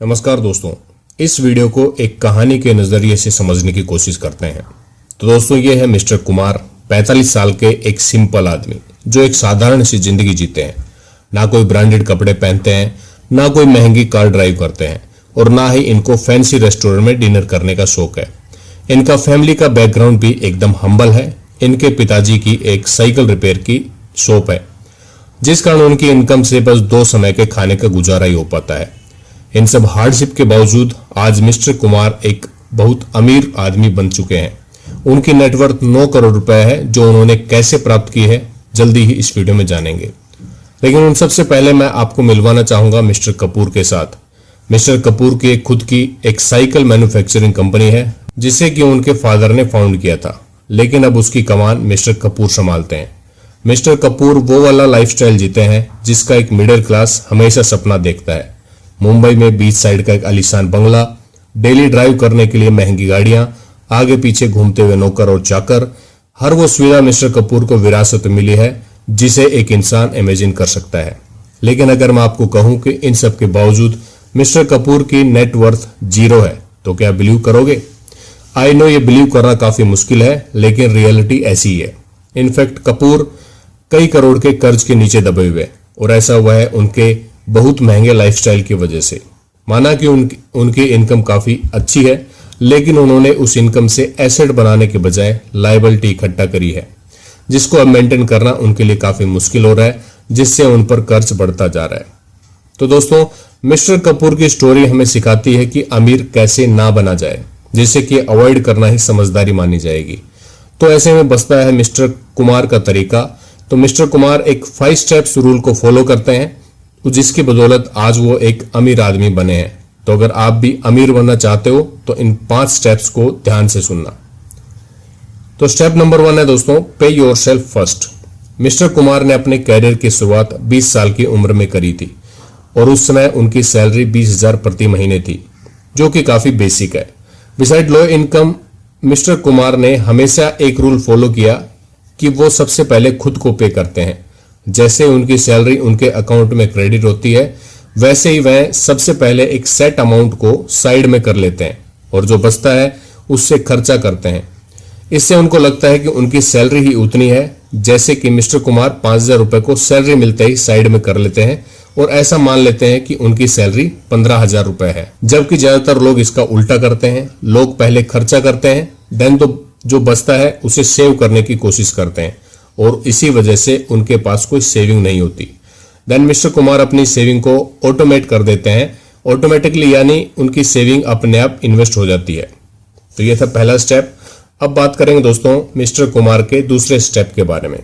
नमस्कार दोस्तों, इस वीडियो को एक कहानी के नजरिए से समझने की कोशिश करते हैं। तो दोस्तों, ये है मिस्टर कुमार, 45 साल के एक सिंपल आदमी जो एक साधारण सी जिंदगी जीते हैं। ना कोई ब्रांडेड कपड़े पहनते हैं, ना कोई महंगी कार ड्राइव करते हैं और ना ही इनको फैंसी रेस्टोरेंट में डिनर करने का शौक है। इनका फैमिली का बैकग्राउंड भी एकदम हम्बल है। इनके पिताजी की एक साइकिल रिपेयर की शॉप है, जिस कारण उनकी इनकम से बस 2 समय के खाने का गुजारा ही हो पाता है। इन सब हार्डशिप के बावजूद आज मिस्टर कुमार एक बहुत अमीर आदमी बन चुके हैं। उनकी नेटवर्थ 9 करोड़ रुपए है, जो उन्होंने कैसे प्राप्त की है जल्दी ही इस वीडियो में जानेंगे। लेकिन उन सबसे पहले मैं आपको मिलवाना चाहूंगा मिस्टर कपूर के साथ। मिस्टर कपूर की खुद की एक साइकिल मैन्युफैक्चरिंग कंपनी है, जिसे कि उनके फादर ने फाउंड किया था, लेकिन अब उसकी कमान मिस्टर कपूर संभालते हैं। मिस्टर कपूर वो वाला लाइफस्टाइल जीते हैं जिसका एक मिडिल क्लास हमेशा सपना देखता है। मुंबई में बीच साइड का एक आलीशान बंगला, डेली ड्राइव करने के लिए महंगी गाड़ियां, आगे पीछे घूमते हुए नौकर और चाकर, हर वो सुविधा मिस्टर कपूर को विरासत में मिली है जिसे एक इंसान इमेजिन कर सकता है। लेकिन अगर मैं आपको कहूं कि इन सब के बावजूद मिस्टर कपूर की नेटवर्थ 0 है, तो क्या बिलीव करोगे? आई नो ये बिलीव करना काफी मुश्किल है, लेकिन रियलिटी ऐसी ही है। इनफैक्ट कपूर कई करोड़ के कर्ज के नीचे दबे हुए, और ऐसा हुआ है उनके बहुत महंगे लाइफस्टाइल की वजह से। माना कि उनकी इनकम काफी अच्छी है, लेकिन उन्होंने उस इनकम से एसेट बनाने के बजाय लायबिलिटी इकट्ठा करी है, जिसको अब मेंटेन करना उनके लिए काफी मुश्किल हो रहा है, जिससे उन पर कर्ज बढ़ता जा रहा है। तो दोस्तों, मिस्टर कपूर की स्टोरी हमें सिखाती है कि अमीर कैसे ना बना जाए, जिसे कि अवॉइड करना ही समझदारी मानी जाएगी। तो ऐसे में बसता है मिस्टर कुमार का तरीका। तो मिस्टर कुमार एक 5 स्टेप्स रूल को फॉलो करते हैं, जिसकी बदौलत आज वो एक अमीर आदमी बने हैं। तो अगर आप भी अमीर बनना चाहते हो तो इन 5 स्टेप्स को ध्यान से सुनना। तो स्टेप नंबर 1 है दोस्तों, पे योरसेल्फ फर्स्ट। मिस्टर कुमार ने अपने कैरियर की शुरुआत 20 साल की उम्र में करी थी, और उस समय उनकी सैलरी 20,000 प्रति महीने थी, जो कि काफी बेसिक है। Beside low income, mister Kumar ने हमेशा एक रूल फॉलो किया कि वो सबसे पहले खुद को पे करते हैं। जैसे उनकी सैलरी उनके अकाउंट में क्रेडिट होती है, वैसे ही वह सबसे पहले एक सेट अमाउंट को साइड में कर लेते हैं, और जो बचता है उससे खर्चा करते हैं। इससे उनको लगता है कि उनकी सैलरी ही उतनी है, जैसे कि मिस्टर कुमार 5,000 रुपए को सैलरी मिलते ही साइड में कर लेते हैं, और ऐसा मान लेते हैं कि उनकी सैलरी 15,000 रुपए है। जबकि ज्यादातर लोग इसका उल्टा करते हैं। लोग पहले खर्चा करते हैं, देन तो जो बचता है उसे सेव करने की कोशिश करते हैं, और इसी वजह से उनके पास कोई सेविंग नहीं होती। देन मिस्टर कुमार अपनी सेविंग को ऑटोमेट कर देते हैं, ऑटोमेटिकली, यानी उनकी सेविंग अपने आप इन्वेस्ट हो जाती है। तो ये था पहला स्टेप। अब बात करेंगे दोस्तों मिस्टर कुमार के दूसरे स्टेप के बारे में।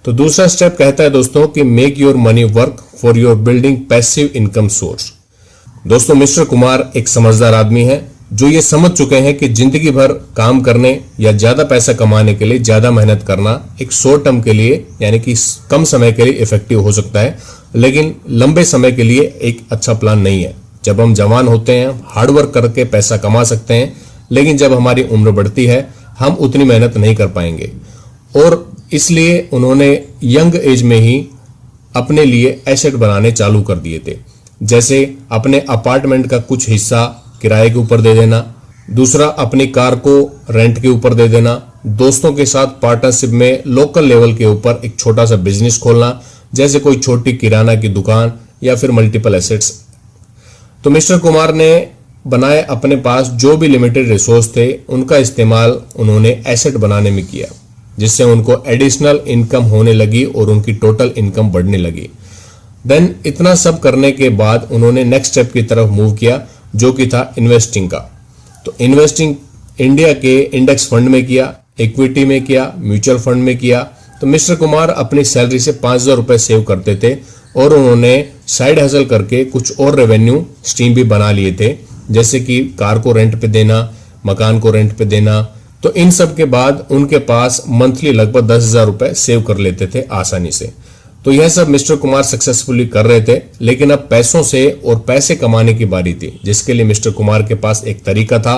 तो दूसरा स्टेप कहता है दोस्तों कि make your money work for your building passive income source. दोस्तों, मिस्टर कुमार एक समझदार आदमी है, जो ये समझ चुके हैं कि जिंदगी भर काम करने या ज्यादा पैसा कमाने के लिए ज्यादा मेहनत करना एक शॉर्ट टर्म के लिए, यानी कि कम समय के लिए इफेक्टिव हो सकता है, लेकिन लंबे समय के लिए एक अच्छा प्लान नहीं है। जब हम जवान होते हैं, हार्डवर्क करके पैसा कमा सकते हैं, लेकिन जब हमारी उम्र बढ़ती है हम उतनी मेहनत नहीं कर पाएंगे, और इसलिए उन्होंने यंग एज में ही अपने लिए एसेट बनाने चालू कर दिए थे। जैसे अपने अपार्टमेंट का कुछ हिस्सा किराए के ऊपर दे देना, दूसरा अपनी कार को रेंट के ऊपर दे देना, दोस्तों के साथ पार्टनरशिप में लोकल लेवल के ऊपर एक छोटा सा बिजनेस खोलना, जैसे कोई छोटी किराना की दुकान या फिर मल्टीपल एसेट्स। तो मिस्टर कुमार ने बनाए अपने पास जो भी लिमिटेड रिसोर्स थे, उनका इस्तेमाल उन्होंने एसेट बनाने में किया, जिससे उनको एडिशनल इनकम होने लगी और उनकी टोटल इनकम बढ़ने लगी। देन इतना सब करने के बाद उन्होंने नेक्स्ट स्टेप की तरफ मूव किया, जो कि था इन्वेस्टिंग का। तो इन्वेस्टिंग इंडिया के इंडेक्स फंड में किया, इक्विटी में किया, म्यूचुअल फंड में किया। तो मिस्टर कुमार अपनी सैलरी से 5,000 रुपए सेव करते थे, और उन्होंने साइड हसल करके कुछ और रेवेन्यू स्ट्रीम भी बना लिए थे, जैसे कि कार को रेंट पे देना, मकान को रेंट पे देना। तो इन सब के बाद उनके पास मंथली लगभग 10,000 रुपए सेव कर लेते थे आसानी से। तो यह सब मिस्टर कुमार सक्सेसफुली कर रहे थे, लेकिन अब पैसों से और पैसे कमाने की बारी थी, जिसके लिए मिस्टर कुमार के पास एक तरीका था,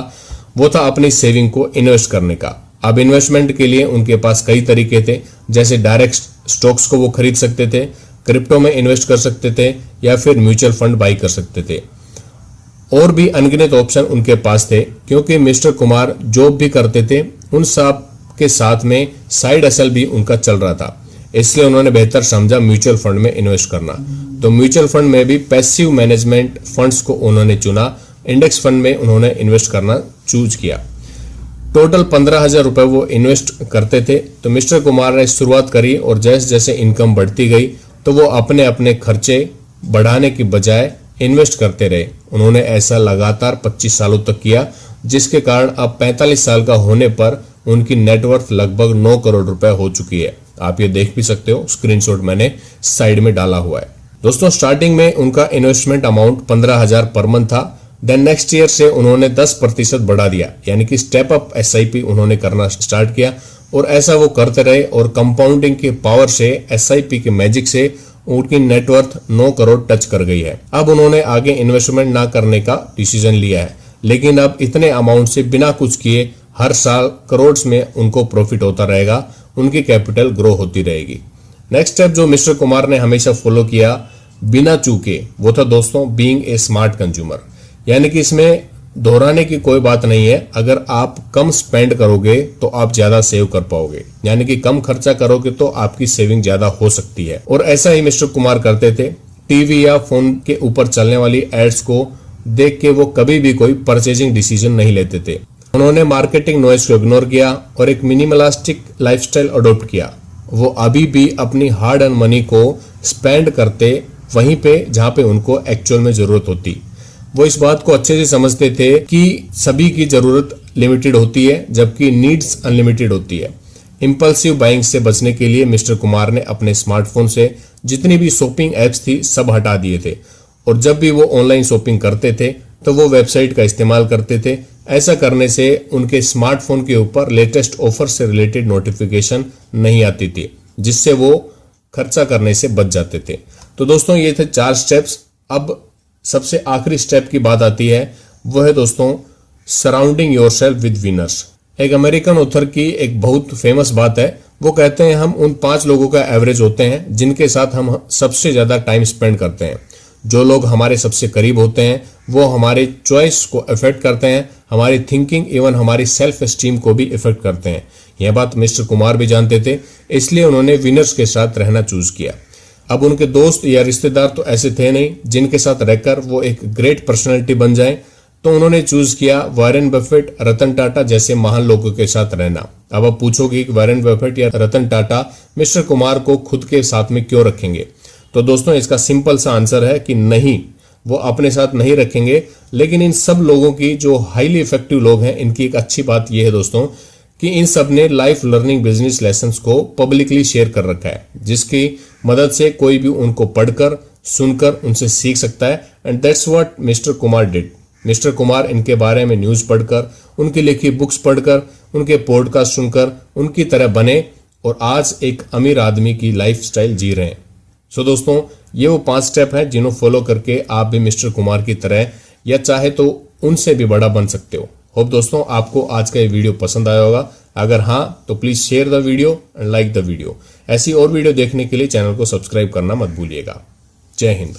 वो था अपनी सेविंग को इन्वेस्ट करने का। अब इन्वेस्टमेंट के लिए उनके पास कई तरीके थे, जैसे डायरेक्ट स्टॉक्स को वो खरीद सकते थे, क्रिप्टो में इन्वेस्ट कर सकते थे, या फिर म्यूचुअल फंड बाई कर सकते थे। और भी अनगिनत ऑप्शन उनके पास थे, क्योंकि मिस्टर कुमार जॉब भी करते थे, उन सब के साथ में साइड हसल भी उनका चल रहा था। इसलिए उन्होंने बेहतर समझा म्यूचुअल फंड में इन्वेस्ट करना। तो म्यूचुअल फंड में भी पैसिव मैनेजमेंट फंड्स को उन्होंने चुना, इंडेक्स फंड में उन्होंने इन्वेस्ट करना चूज किया। टोटल 15,000 रुपए वो इन्वेस्ट करते थे। तो मिस्टर कुमार ने शुरुआत करी और जैसे जैसे इनकम बढ़ती गई तो वो अपने अपने खर्चे बढ़ाने की बजाय इन्वेस्ट करते रहे। उन्होंने ऐसा लगातार 25 सालों तक किया, जिसके कारण अब 45 साल का होने पर उनकी नेटवर्थ लगभग 9 करोड़ रुपए हो चुकी है। आप ये देख भी सकते हो, स्क्रीनशॉट मैंने साइड में डाला हुआ है। दोस्तों स्टार्टिंग में उनका इन्वेस्टमेंट अमाउंट 15,000 पर मंथ था। देन नेक्स्ट ईयर से उन्होंने 10% बढ़ा दिया, यानी कि स्टेप अप SIP उन्होंने करना स्टार्ट किया और ऐसा वो करते रहे और कंपाउंडिंग के पावर से, SIP के मैजिक से उनकी नेटवर्थ 9 करोड़ टच कर गई है। अब उन्होंने आगे इन्वेस्टमेंट ना करने का डिसीजन लिया है, लेकिन अब इतने अमाउंट से बिना कुछ किए हर साल करोड़ में उनको प्रॉफिट होता रहेगा, उनकी कैपिटल ग्रो होती रहेगी। नेक्स्ट स्टेप जो मिस्टर कुमार ने हमेशा फॉलो किया बिना चूके, वो था दोस्तों बीइंग ए स्मार्ट कंज्यूमर। यानी कि इसमें दोहराने की कोई बात नहीं है। अगर आप कम स्पेंड करोगे तो आप ज्यादा सेव कर पाओगे, यानी कि कम खर्चा करोगे तो आपकी सेविंग ज्यादा हो सकती है। और ऐसा ही मिस्टर कुमार करते थे। टीवी या फोन के ऊपर चलने वाली एड्स को देख के वो कभी भी कोई परचेजिंग डिसीजन नहीं लेते थे। उन्होंने मार्केटिंग नॉइज को इग्नोर किया और एक मिनिमलिस्टिक लाइफस्टाइल अडॉप्ट किया। वो अभी भी अपनी हार्ड अर्न मनी को स्पेंड करते वहीं पे जहां पे उनको एक्चुअल में जरूरत होती। वो इस बात को अच्छे से समझते थे कि सभी की जरूरत लिमिटेड होती है, जबकि नीड्स अनलिमिटेड होती है। इंपल्सिव बाइंग से बचने के लिए मिस्टर कुमार ने अपने स्मार्टफोन से जितनी भी शॉपिंग एप्स थी सब हटा दिए थे, और जब भी वो ऑनलाइन शॉपिंग करते थे तो वो वेबसाइट का इस्तेमाल करते थे। ऐसा करने से उनके स्मार्टफोन के ऊपर लेटेस्ट ऑफर से रिलेटेड नोटिफिकेशन नहीं आती थी, जिससे वो खर्चा करने से बच जाते थे। तो दोस्तों ये थे 4 स्टेप्स। अब सबसे आखिरी स्टेप की बात आती है, वो है दोस्तों सराउंडिंग योरसेल्फ विद विनर्स। एक अमेरिकन ऑथर की एक बहुत फेमस बात है। वो कहते हैं हम उन 5 लोगों का एवरेज होते हैं जिनके साथ हम सबसे ज्यादा टाइम स्पेंड करते हैं। जो लोग हमारे सबसे करीब होते हैं वो हमारे चॉइस को इफेक्ट करते हैं, हमारी थिंकिंग, इवन हमारी सेल्फ एस्टीम को भी इफेक्ट करते हैं। यह बात मिस्टर कुमार भी जानते थे, इसलिए उन्होंने विनर्स के साथ रहना चूज किया। अब उनके दोस्त या रिश्तेदार तो ऐसे थे नहीं जिनके साथ रहकर वो एक ग्रेट पर्सनैलिटी बन जाए, तो उन्होंने चूज किया वॉरेन बफेट, रतन टाटा जैसे महान लोगों के साथ रहना। अब आप पूछोगे कि वॉरेन बफेट या रतन टाटा मिस्टर कुमार को खुद के साथ में क्यों रखेंगे? तो दोस्तों इसका सिंपल सा आंसर है कि नहीं, वो अपने साथ नहीं रखेंगे। लेकिन इन सब लोगों की जो हाईली इफेक्टिव लोग हैं, इनकी एक अच्छी बात यह है दोस्तों कि इन सब ने लाइफ लर्निंग बिजनेस लेसन्स को पब्लिकली शेयर कर रखा है, जिसकी मदद से कोई भी उनको पढ़कर सुनकर उनसे सीख सकता है। And that's what mister Kumar did. Mister Kumar इनके बारे में न्यूज पढ़कर, उनकी लिखी बुक्स पढ़कर, उनके पॉडकास्ट सुनकर उनकी तरह बने और आज एक अमीर आदमी की लाइफस्टाइल जी रहे हैं। सो दोस्तों ये वो 5 स्टेप हैं जिन्हों फॉलो करके आप भी मिस्टर कुमार की तरह या चाहे तो उनसे भी बड़ा बन सकते हो। होप दोस्तों आपको आज का ये वीडियो पसंद आया होगा। अगर हाँ तो please share the video and like the video. ऐसी और वीडियो देखने के लिए चैनल को सब्सक्राइब करना मत भूलिएगा। जय हिंद।